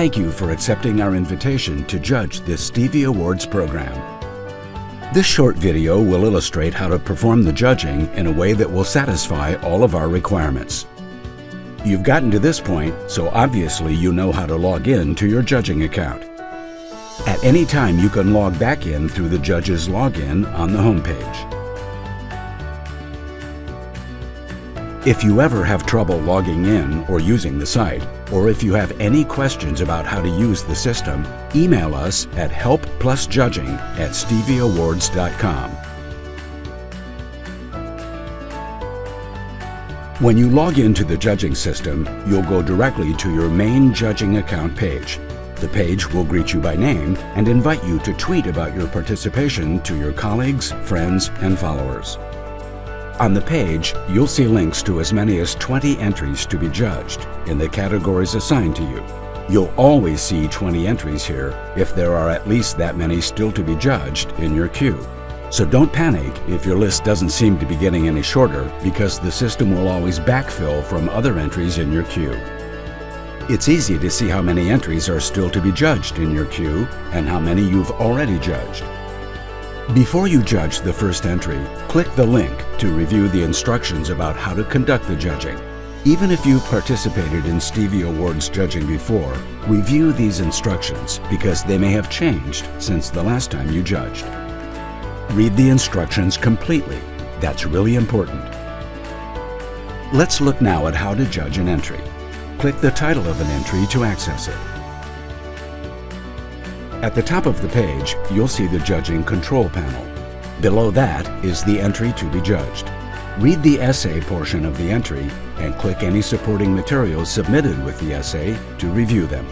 Thank you for accepting our invitation to judge this Stevie Awards program. This short video will illustrate how to perform the judging in a way that will satisfy all of our requirements. You've gotten to this point, so obviously you know how to log in to your judging account. At any time, you can log back in through the judge's login on the home page. If you ever have trouble logging in or using the site, or if you have any questions about how to use the system, email us at help+judging@stevieawards.com. When you log into the judging system, you'll go directly to your main judging account page. The page will greet you by name and invite you to tweet about your participation to your colleagues, friends, and followers. On the page, you'll see links to as many as 20 entries to be judged in the categories assigned to you. You'll always see 20 entries here if there are at least that many still to be judged in your queue. So don't panic if your list doesn't seem to be getting any shorter, because the system will always backfill from other entries in your queue. It's easy to see how many entries are still to be judged in your queue and how many you've already judged. Before you judge the first entry, click the link to review the instructions about how to conduct the judging. Even if you've participated in Stevie Awards judging before, review these instructions because they may have changed since the last time you judged. Read the instructions completely. That's really important. Let's look now at how to judge an entry. Click the title of an entry to access it. At the top of the page, you'll see the Judging Control panel. Below that is the entry to be judged. Read the essay portion of the entry and click any supporting materials submitted with the essay to review them.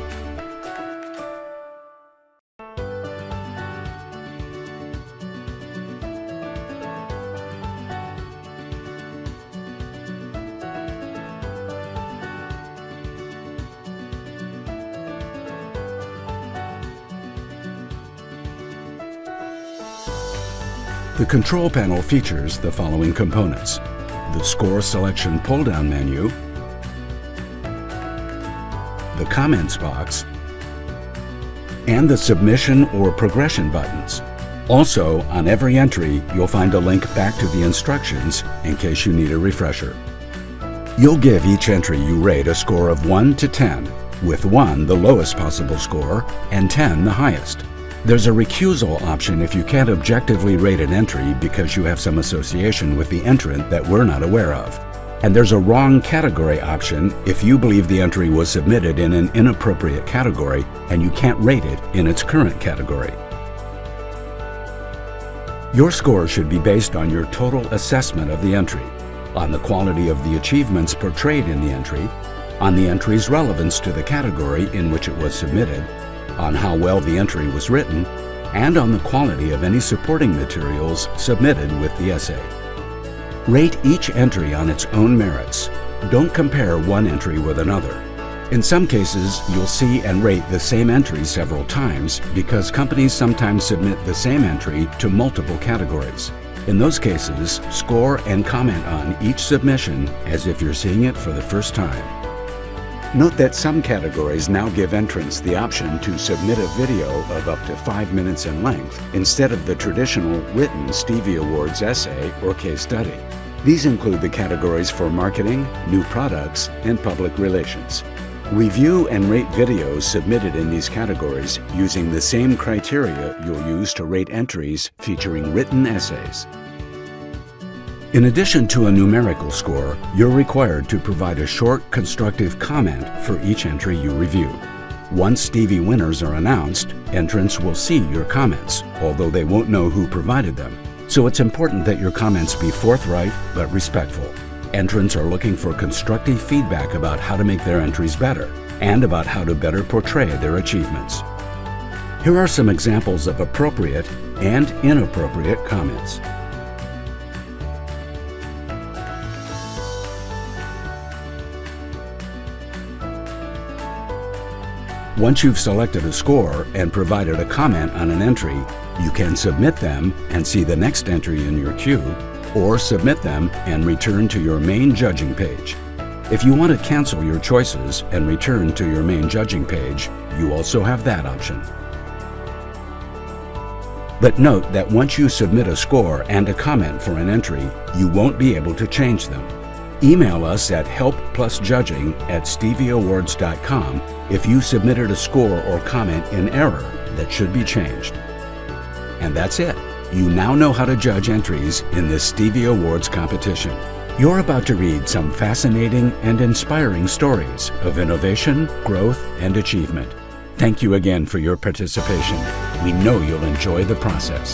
The control panel features the following components: the score selection pull-down menu, the comments box, and the submission or progression buttons. Also, on every entry, you'll find a link back to the instructions in case you need a refresher. You'll give each entry you rate a score of 1 to 10, with 1 the lowest possible score and 10 the highest. There's a recusal option if you can't objectively rate an entry because you have some association with the entrant that we're not aware of. And there's a wrong category option if you believe the entry was submitted in an inappropriate category and you can't rate it in its current category. Your score should be based on your total assessment of the entry, on the quality of the achievements portrayed in the entry, on the entry's relevance to the category in which it was submitted, on how well the entry was written, and on the quality of any supporting materials submitted with the essay. Rate each entry on its own merits. Don't compare one entry with another. In some cases, you'll see and rate the same entry several times because companies sometimes submit the same entry to multiple categories. In those cases, score and comment on each submission as if you're seeing it for the first time. Note that some categories now give entrants the option to submit a video of up to 5 minutes in length instead of the traditional written Stevie Awards essay or case study. These include the categories for marketing, new products, and public relations. Review and rate videos submitted in these categories using the same criteria you'll use to rate entries featuring written essays. In addition to a numerical score, you're required to provide a short, constructive comment for each entry you review. Once Stevie winners are announced, entrants will see your comments, although they won't know who provided them. So it's important that your comments be forthright but respectful. Entrants are looking for constructive feedback about how to make their entries better and about how to better portray their achievements. Here are some examples of appropriate and inappropriate comments. Once you've selected a score and provided a comment on an entry, you can submit them and see the next entry in your queue, or submit them and return to your main judging page. If you want to cancel your choices and return to your main judging page, you also have that option. But note that once you submit a score and a comment for an entry, you won't be able to change them. Email us at helpplusjudging@stevieawards.com if you submitted a score or comment in error that should be changed. And that's it. You now know how to judge entries in this Stevie Awards competition. You're about to read some fascinating and inspiring stories of innovation, growth, and achievement. Thank you again for your participation. We know you'll enjoy the process.